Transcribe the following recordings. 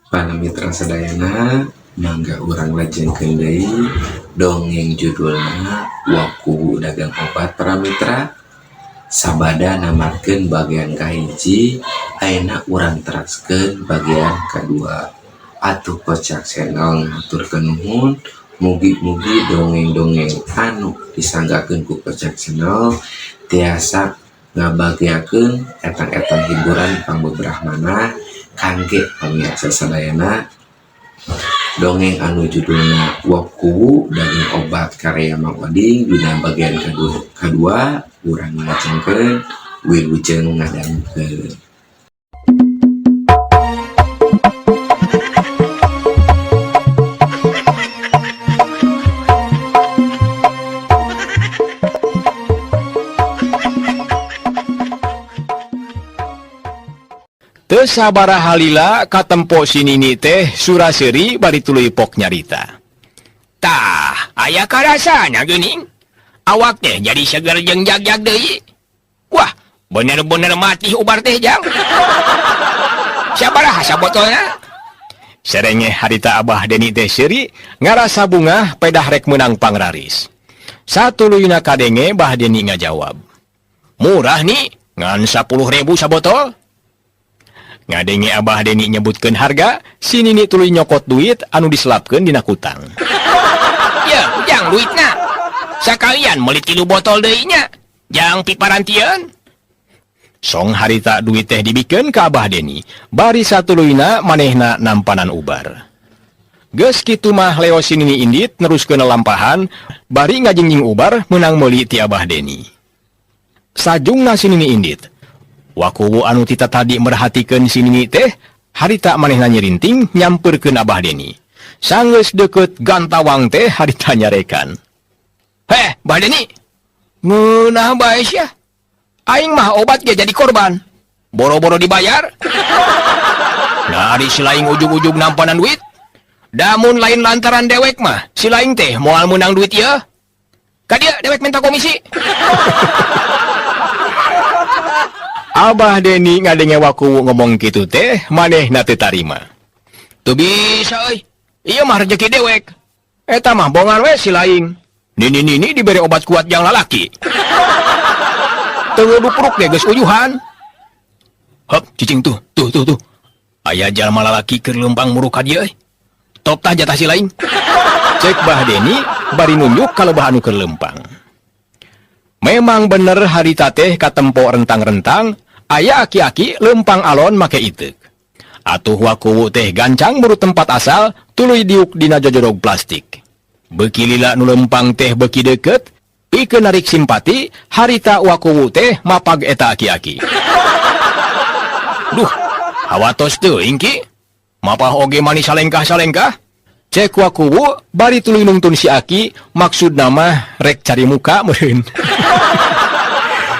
Para mitra sadayana, mangga urang lajengkeun deui dongeng judulna Waku Dagang Obat para mitra. Sabada namarkeun bagian kahiji, ayeuna urang teraskeun bagian kadua. Atuh Kocak Channel ngaturkeun nuhun, mugi-mugi dongeng-dongeng anu disanggakeun ku Kocak Channel tiasa ngabagiakeun etang-etang hiburan pangbebrahmana kangge pamirsa sadayana. Dongeng anu judulna Waku Daging Obat karya Mang Oding dina bagian kedua urang ngajengkeun wilujeng ngadangkeun. Teu sabaraha halila katempo si Nini teh suraseri bari tuluy pok nyarita. Tah, aya karasana geuning. Awak teh jadi seger jeung jag-jag deui. Wah, bener-bener mati ubar teh jang. Sabaraha sabotolna? Serenge harita Abah Deni teh seuri ngarasa bunga pedah rek menang pangraris. Satuluyna kadenge Bah Deni ngajawab. Murah nih, ngan 10.000 sabotol. Ngadenge Abah Deni nyebutkeun harga, si Nini tuluy nyokot duit anu diselapkeun dina kutang. Ya, jang duitna. Sakalian meuli 3 botol deui nya. Jang piparantieun. Song harita duit teh dibikeun ka Abah Deni, bari satuluyna manehna nampanan ubar. Geus kitu mah leo si Nini indit neruskeun lelampahan, bari ngajengjing ubar meunang meuli ti Abah Deni. Sajungna si Nini indit. Waku anu tita tadi merhatikeun si Nini teh, harita manehna nyerinting nyamperkeun Abah Deni. Sanggeus deukeut gantawang teh harita nyarekan. Heh, Bah Deni, ngeunah bae sia. Aing mah obat ge jadi korban. Boro-boro dibayar. Dari si laing ujug-ujug nampanan duit. Damun lain lantaran dewek mah, si laing teh moal menang duit ieu. Ka dieu dewek minta komisi. Abah Deni ngadenge Waku ngomong kitu teh, manehna teu tarima. Teu bisa euy. Ieu mah rezeki dewek. Eta mah bongan we si laing. Nini diberi obat kuat jang lalaki. Teu dupruk ge geus uyuhan. Hop, cicing tuh. Aya jalma lalaki keur leumpang muru ka dieu euy. Top tah jatah si laing. Cek Bah Deni bari nunjuk kalebah anu keur leumpang. Memang bener harita teh katempo rentang-rentang, aya aki-aki leumpang alon make iteuk. Atuh Waku teh gancang buru tempat asal, tuluy diuk dina jojorog plastik. Beuki lila nu leumpang teh beuki deukeut, pikeun narik simpati, harita Waku teh mapag eta aki-aki. Duh, hawatos teuing ki. Mapah oge mani salengkah-salengkah. Cek Waku bari tuluy nungtun si Aki, maksud nama rek cari muka meureun.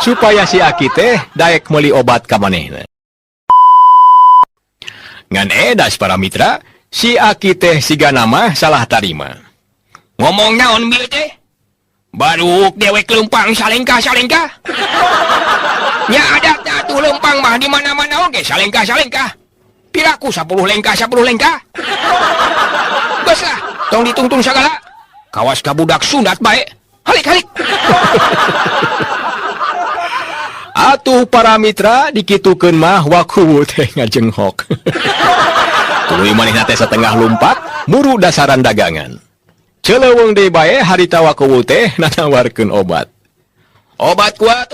Supaya si Aki teh daek meuli obat ka manehna. Ngan edas para mitra, si Aki teh siga nama salah tarima. Ngomong naon bieu teh? Baruk dewek leumpang salengkah-salengkah. Nya adatna tuh leumpang mah di mana-mana oge salengkah-salengkah. Piraku 10 lengkah. Geus lah, tong ditungtung sagala. Kawas ka budak sundat bae. Halik. Atuh para mitra dikitukeun mah Waku teh ngajenghok. Tuluy manehna teh satengah lumpat muru dasaran dagangan. Ceuleuweung deui bae harita Waku teh nanawarkeun obat. Obat kuat.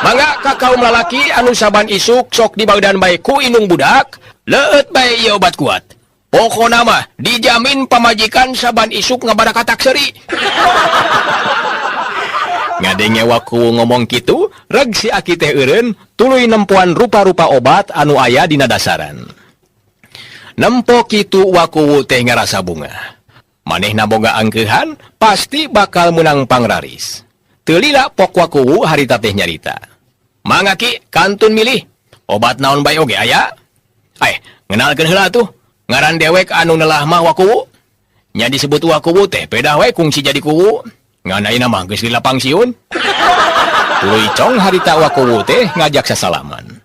Mangga ka kaum lalaki anu saban isuk sok dibaudan bae ku indung budak, leueut bae ieu obat kuat. Pokona mah dijamin pamajikan saban isuk ngabarakat seuri. Ngadenge Waku ngomong kitu, reg si Aki teh eureun tuluy nempuan rupa-rupa obat anu aya dina dasaran. Nempo kitu Waku teh ngarasa bunga. Manehna boga angkeuhan, pasti bakal menang pangraris. Teu lila pok Waku harita teh nyarita. Mangga Ki, kantun milih. Obat naon bae oge aya? Ngenalkeun heula tuh. Ngaran dewek anu neulah mah Waku. Nya disebut Waku teh pedah we kungsi jadi kuwu. Ngan ayeuna mah geus lila pangsiun. Tuluy cong harita Waku teh ngajak sasalaman.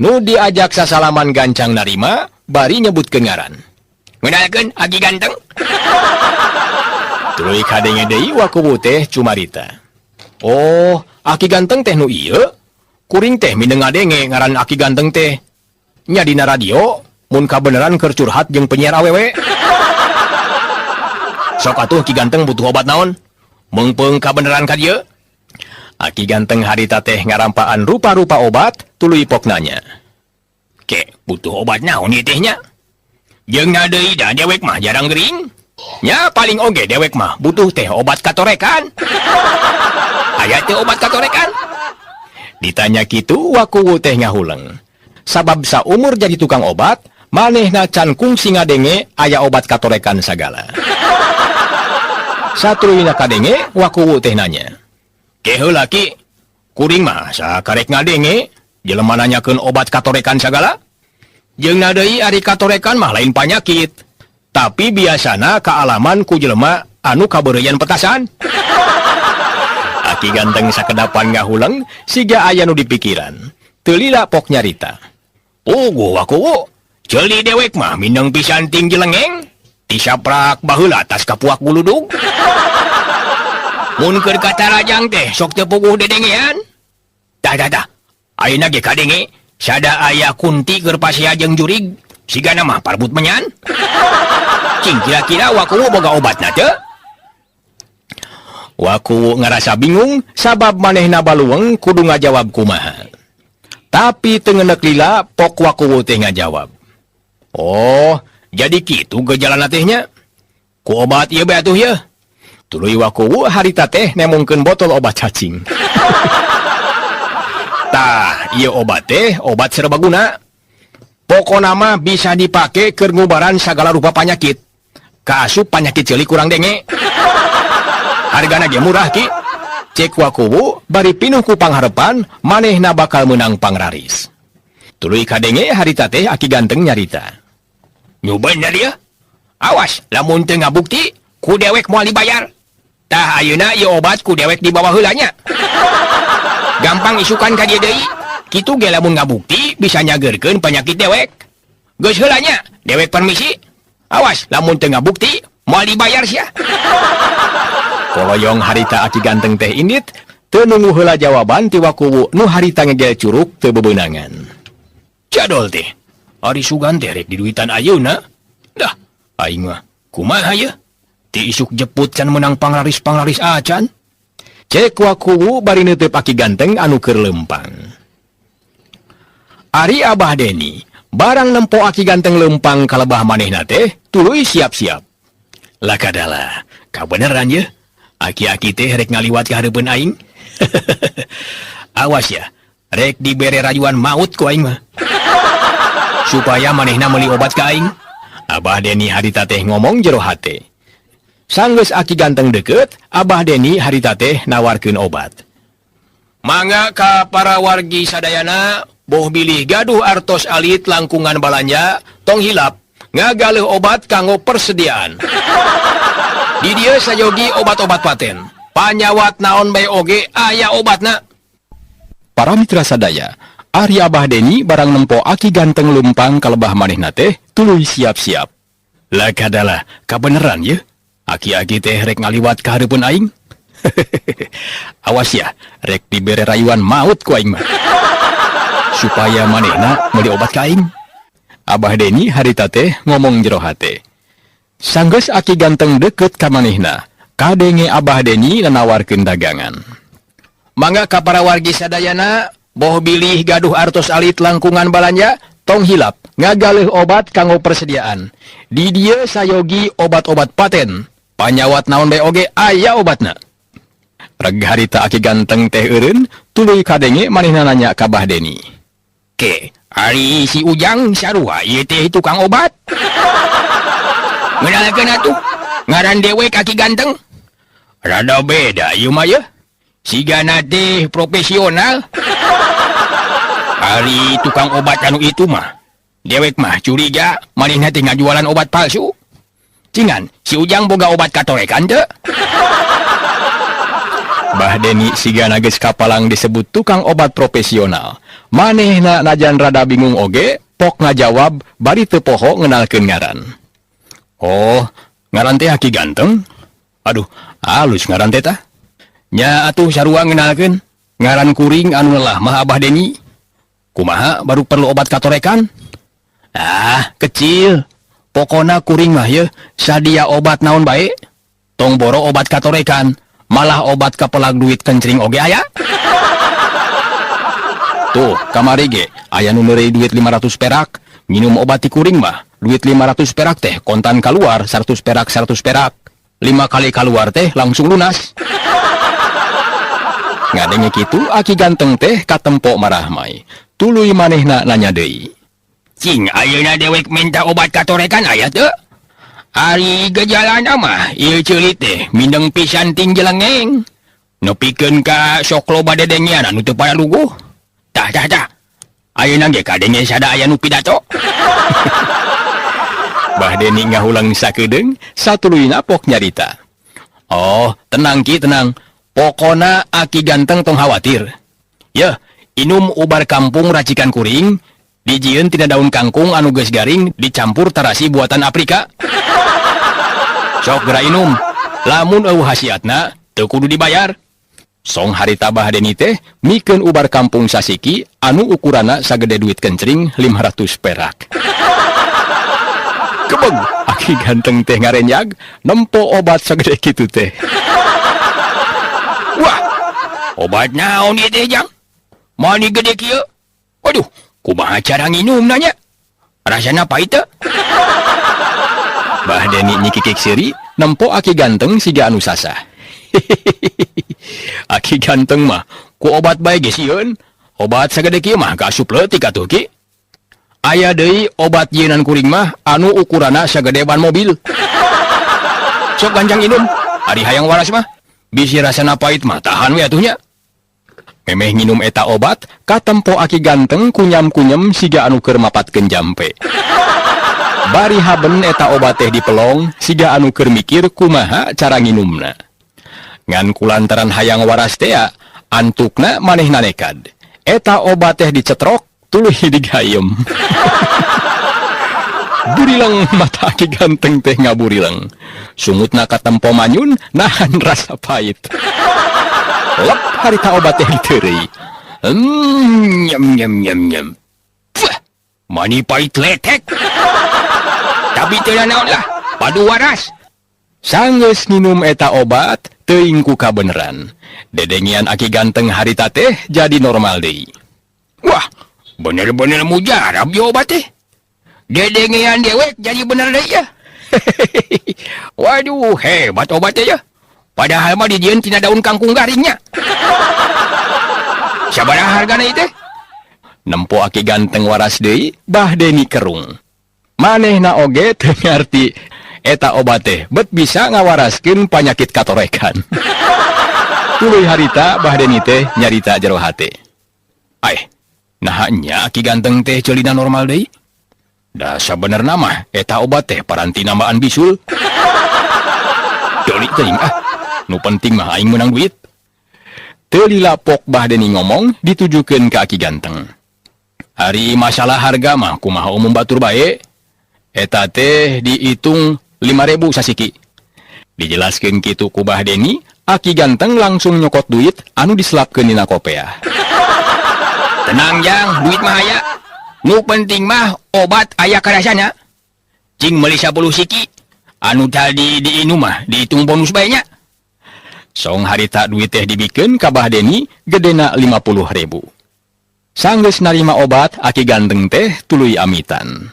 Nu diajak sasalaman gancang narima, bari nyebutkeun ngaran. Ngenalkeun Aki Ganteng. Tuluy kadenge deui wakuwu teh cumarita. Oh, Aki Ganteng teh nu ieu. Kuring teh mineng ngadenge ngaran Aki Ganteng teh. Nya dina radio, mun kabeneran keur curhat jeung penyiar awewe. Sok atuh Ki Ganteng butuh obat naon? Meungpeung kabeneran ka dieu? Aki Ganteng harita teh ngarampaan rupa-rupa obat, tuluy pok nanya. Ke, butuh obat naon ieu teh nya? Jeung na deui da dewek mah jarang gering. Nya paling oge dewek mah butuh teh obat katorekan. Aya teh obat katorekan? Ditanya kitu wakuwu teh ngahuleng. Sabab saumur jadi tukang obat, manehna can kungsi ngadenge aya obat katorekan sagala. Satuluyna kadenge wakuwu teh nanya. Ke heula Ki, kuring mah sakarek ngadenge jelema nanyakeun obat katorekan sagala? Jeung na deui ari katorekan mah lain panyakit, tapi biasana kaalaman ku jelema anu kabeureuyan petasan. Aki Ganteng sakedapan ngahuleng siga aya nu dipikiran. Teu lila pok nyarita. Gua wakuwu, ceuli dewek mah mineng pisan ting jelengeng, tisaprak baheula tas kapuak buludug. Mun keur kata rajang teh sok teu puguh dedengean. Tah. Ayeuna ge kadenge sada aya kunti keur pasea jeung jurig, sigana mah parbut menyan. Cing kira-kira wakuwu boga obatna teu? Wakuwu ngarasa bingung sabab manehna balueng kudu ngajawab kumaha. Tapi teu ngeuneuk lila pok wakuwu teh ngajawab. Oh, jadi kitu gejalana teh nya? Ku obat ieu bae atuh ye. Tuluy wakuwu harita teh nemungkeun botol obat cacing. Tah, ieu obat teh obat serbaguna. Pokona mah bisa dipake keur ngubaran sagala rupa panyakit. Kaasup panyakit ceulik kurang denge. Hargana ge murah Ki. Cek wakuwu bari pinuh ku pangharepan manehna bakal menang pangraris. Tuluy kadenge harita teh Aki Ganteng nyarita. Nyobain da dia? Awas, lamun teu ngabukti, ku dewek moal dibayar. Tah ayeuna ieu obat ku dewek dibawa heula nya. Gampang isukan ka dieu deui. Kitu ge lamun ngabukti bisa nyageurkeun panyakit dewek. Geus heula nya, dewek permisi. Awas, lamun teu ngabukti, moal dibayar sia. Koloyong harita Aki Ganteng teh indit, teu nunggu heula jawaban ti wakuwu nu harita ngegel curug teu bebeunangan. Jadol teh, ari sugan teh rek diduitan ayeuna. Dah, aing mah kumaha ye? Ti isuk jeput can menang pangraris-pangraris acan. Cek wakuwu bari neuteup Aki Ganteng anu keur leumpang. Ari Abah Deni, barang nempo Aki Ganteng leumpang kalebah manehna teh, tuluy siap-siap. Lakadalah, kabeneran ye? Aki-aki teh rek ngaliwat ka hareupeun aing. Awas ya, rek dibere rayuan maut ku aing mah. Supaya manehna meuli obat ka aing. Abah Deni harita teh ngomong jero hate. Sanggeus Aki Ganteng deukeut, Abah Deni harita teh nawarkeun obat. Mangga ka para wargi sadayana, boh bilih gaduh artos alit langkungan balanja, tong hilap, ngagaleuh obat kanggo persediaan. Di dieu sayogi obat-obat paten. Panyawat naon bae oge aya obatna. Para mitra sadaya, ari Abah Deni barang nempo Aki Ganteng leumpang kalebah manehna teh tuluy siap-siap. Lakadalah, kabeneran ye? Aki-aki teh rek ngaliwat ka hareupeun aing. Awas ya, rek dibere rayuan maut ku aing mah. Supaya manehna meuli obat ka aing. Abah Deni harita teh ngomong jero hate. Sanggeus Aki Ganteng deukeut ka manehna, kadenge Abah Deni nanawarkeun dagangan. Mangga ka para wargi sadayana, boh bilih gaduh artos alit langkungan balanja, tong hilap, ngagaleuh obat kanggo persediaan. Di dieu sayogi obat-obat paten. Panyawat naon bae oge aya obatna. Reg harita Aki Ganteng teh eureun, tuluy kadenge manehna nanya ka Abah Deni. Ke, ari si Ujang sarua ieu teh tukang obat? Ngenalkeun atuh, ngaran dewek Aki Ganteng. Rada beda ieu mah ye. Sigana teh profesional. Ari tukang obat anu itu mah, dewek mah curiga manehna teh ngajualan obat palsu. Cingan, si Ujang boga obat katorekan teu? Bah Deni sigana geus kapalang disebut tukang obat profesional. Manehna najan rada bingung oge, pok ngajawab bari teu poho ngenalkeun ngaran. Oh, ngaran teh Aki Ganteng? Aduh, halus ngaran teh tah. Nya atuh sarua ngenalkeun. Ngaran kuring anu lelah mah Abah Deni. Kumaha baru perlu obat katorekan? Ah, kecil. Pokona kuring mah ye, sadia obat naon bae. Tong boro obat katorekan, malah obat kapelag duit kencring oge aya. Tuh, kamari ge, aya nu neureuy duit 500 perak, nginum obat ti kuring mah, duit 500 perak teh kontan kaluar 100 perak 100 perak. 5 kali kaluar teh langsung lunas. Ngadenge kitu, Aki Ganteng teh katempo marah mai. Tuluy manehna nanya deui. Cing, ayeuna dewek minta obat katorekan aya teu? Ari gejalana mah, ieu ceulit teh mindeng pisan ting jelengeng. Nepikeun ka sok loba dedengian anu teu pada luguh. Tah. Ayeuna ge kadenge sada aya nu pidato. Bah Deni ngahulang sakedeung, satuluyna pok nyarita. Oh, tenang Ki, tenang. Pokona Aki Ganteng tong khawatir. Yeuh, inum ubar kampung racikan kuring, dijieun tina daun kangkung anu geus garing dicampur tarasi buatan Afrika. Sok geura inum. Lamun eueuh hasiatna teu kudu dibayar. Song harita Bah Deni teh mikeun ubar kampung sasiki anu ukuranna sagede duit kencring 500 perak. Kebeng Aki Ganteng teh ngarenyag nempo obat sagede kitu teh. Wah, obat naon ieu teh Jang? Mani gede kieu? Waduh, kumaha cara nginum nanya? Rasana pahit teu? Bah Deni nyikikik seuri, nempo Aki Ganteng siga anu sasah. Aki Ganteng mah, ku obat bae ge sieun. Obat sagede kieu mah kaasup leutik atuh Ki. Aya deui obat jieunnan kuring mah anu ukuranna sagede ban mobil. Sok ganjang inum, ari hayang waras mah. Bisi rasana pahit mah tahan we atuh nya. Memeh nginum eta obat, katempo Aki Ganteng kunyam-kunyem siga anu keur mapatkeun jampe. Bari haben eta obat teh dipelong, siga anu keur mikir kumaha cara nginumna. Ngan kulantaran hayang waras teh, antukna manehna nekad. Eta obat teh dicetrok, tuluy digayem. Burilang mata Aki Ganteng teh ngaburilang. Sungutna katempo manyun, nahan rasa pahit. Lep harita obat teh diteureuy. Nyam. Puh, mani pahit letek. Tapi teu naon lah, padu waras. Sanggeus nginum eta obat, teuing ku kabeneran. Dedengian Aki Ganteng harita teh jadi normal deui. Wah, bener-bener mujarab ye obat teh. Dedengian dewek jadi bener deui ya. Waduh, hebat obat teh ya. Padahal mah dijieun tina daun kangkung garingnya. Sabaraha hargana ieu teh? Nempo Aki Ganteng waras deui, Bah Deni kerung. Manehna oge teu ngarti eta obat teh bet bisa ngawaraskeun panyakit katorekan. Tuluy harita Bah Deni teh nyarita jero hate. Naha nya Aki Ganteng teh ceulina normal deui? Da sabenerna mah eta obat teh paranti nambaan bisul. Joli teuing nu penting mah aing menang duit. Teu lila pok Bah Deni ngomong ditujukeun ka Aki Ganteng. Hari masalah harga mah kumaha umum batur bae. Eta teh dihitung 5.000 sasiki. Dijelaskeun kitu ku Bah Deni, Aki Ganteng langsung nyokot duit anu diselapkeun dina kopea. Tenang Jang, duit mah aya. Nu penting mah obat aya karasana. Cing meuli 10 siki. Anu tadi diinum mah dihitung bonus bae nya. Song harita duit teh dibikeun ka Bah Deni gedena 50.000. Sanggeus narima obat, Aki Ganteng teh tuluy amitan.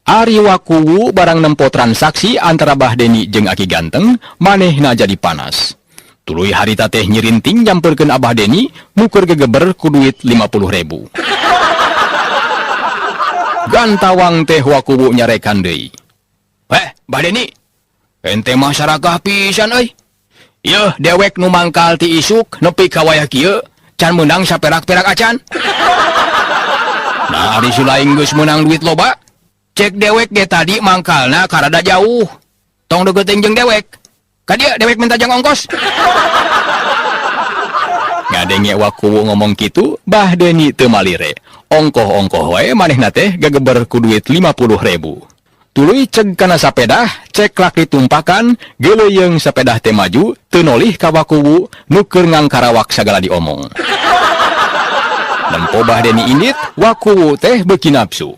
Ari wakuwu barang nempo transaksi antara Bah Deni jeung Aki Ganteng, manehna jadi panas. Tuluy harita teh nyirinting nyamperkeun Abah Deni, mukur gegeber ku duit 50.000. Gantawang teh wakuwu nyarekan deui. Bah Deni, ente mah sarakah pisan euy. Yeuh, dewek nu mangkal ti isuk nepi ka wayah kieu, can meunang saperak-perak acan. Nah, ari sulaing geus meunang duit loba. Cek dewek ge tadi mangkalna karada jauh. Tong deukeuteuing jeung dewek. Ka dieu dewek minta jang ongkos. Ngadenge Wakuwu ngomong kitu, Bah Deni teu malire. Ongkoh-ongkoh wae manehna teh gageber ku duit 50.000. Tuluy ceg kana sapedah, cek lak ditumpakan, geleuyeung sapedah teh maju, teu nolih ka Wakuwu nu keur ngangkarawak sagala diomong. Nempo Bah Deni indit, Wakuwu teh beuki nafsu.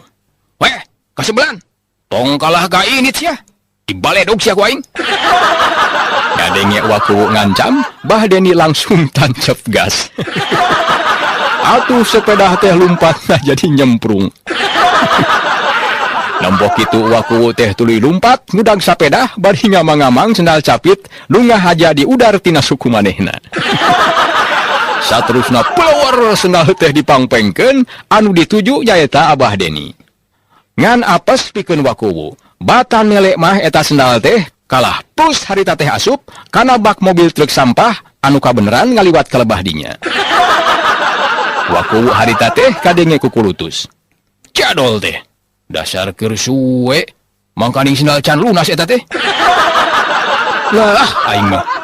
Weh, kasebelan. Tong kalah ka indit sia. Dibaledog sia ku aing. Ngadenge Wakuwu ngancam, Bah Deni langsung tancep gas. Atuh sepeda teh lompatna jadi nyemprung. Nembok itu Wakuwu teh tuluy lumpat, ngudag sapeda, bari ngamang-ngamang sendal capit, lungah haja di udar tina suku manehna. Saterusna pelawar sendal teh dipangpengkeun, anu dituju nyaeta Abah Deni. Ngan apes pikeun Wakuwu, batan melek mah eta sendal teh kalah plus harita teh asup kana bak mobil truk sampah anu kabeneran ngaliwat ka lebah dinya. Wakuwu harita teh kadenge kukulutus. Cadol teh, dasar keur suwe, mangkaning sendal can lunas eta teh. Lah, aing mah